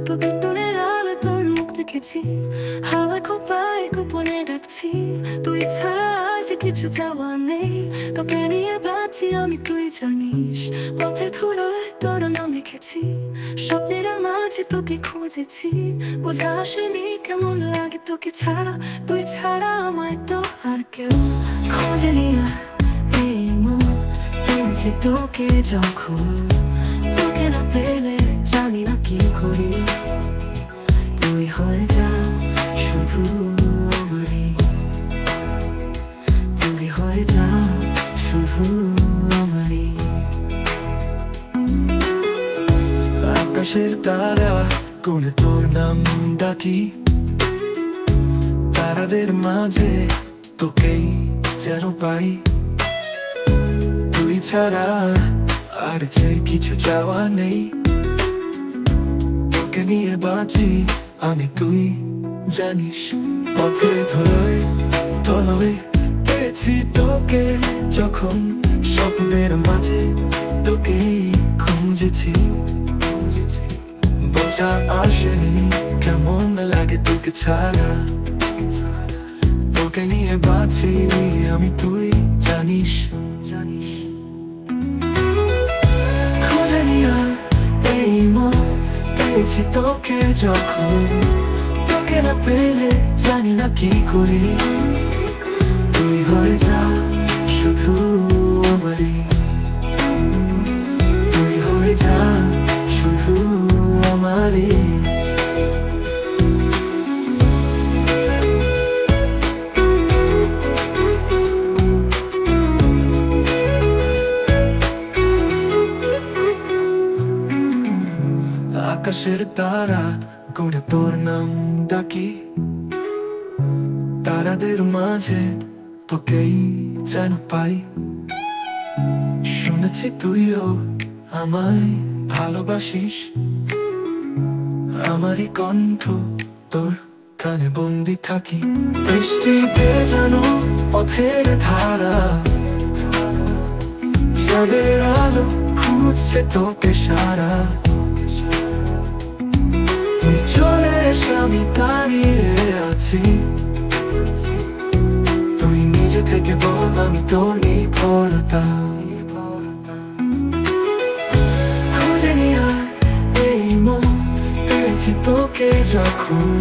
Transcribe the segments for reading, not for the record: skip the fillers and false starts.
প্রকৃতনের আলো তোর মুখ দেখেছি, হাওয়া খোপায় গোপনে ডাকছি। তুই ছাড়া আজ কিছু চাওয়া নেই, তোকে নিয়ে বাঁচি আমি তুই জানিস। পথের ধুলোয় তোর নাম লিখেছি, স্বপ্নের মাঝে তোকে খুঁজেছি। বোঝা আসেনি কেমন লাগে তোকে ছাড়া, তুই ছাড়া আমায় তো আর কেউ খোঁজেনি। এই মন পেয়েছি তোকে যখন, তোকে না পেলে জানি না কি করি। তুই হয়ে যা শুধু আমারই, তুই হয়ে যা শুধু আমারই। আকাশের তারা কোণে তোর নাম ডাকি, তারাদের মাঝে তোকেই যেন পাই। তুই ছাড়া আর যে কিছু চাওয়া নেই, তোকে নিয়ে বাঁচি আমি তুই জানিস। পথে ধুলোয় তলয় পেয়েছি তোকে যখন, স্বপ্নের মাঝে তোকেই খুঁজেছি। বোঝা আসেনি কেমন লাগে তোকে ছাড়া, তোকে নিয়ে বাঁচি আমি তুই জানিস। খোঁজে নিয়া এই মন পেয়েছি তোকে যখন, তোকে না পেলে জানি না কি করি। তুই হয়ে যা শুধু আমারই, তুই হয়ে যা শুধু আমারই। আকাশের তারা কোণে তোর নাম ডাকি, তারাদের মাঝে তোকেই যেন পাই। শুনেছি তুইও আমায় ভালোবাসিস, আমারই কণ্ঠ তোর কানে বন্দি থাকি। বৃষ্টি ভেজানো পথের ধারা, চাঁদের আলো খুঁজছে তোকে সারা। তুই চলে এসে আমি দাঁড়িয়ে আছি, তুই নিজে থেকে বল আমি তোর নির্ভরতা। খুঁজে নিয়া এই মন পেয়েছি তোকে যখন,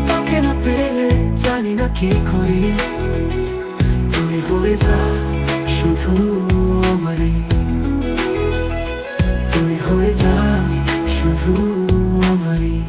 তোকে না পেলে জানি না কি করি। তুই হয়ে যা শুধু আমারই, তুই হয়ে যা শুধু আমারই।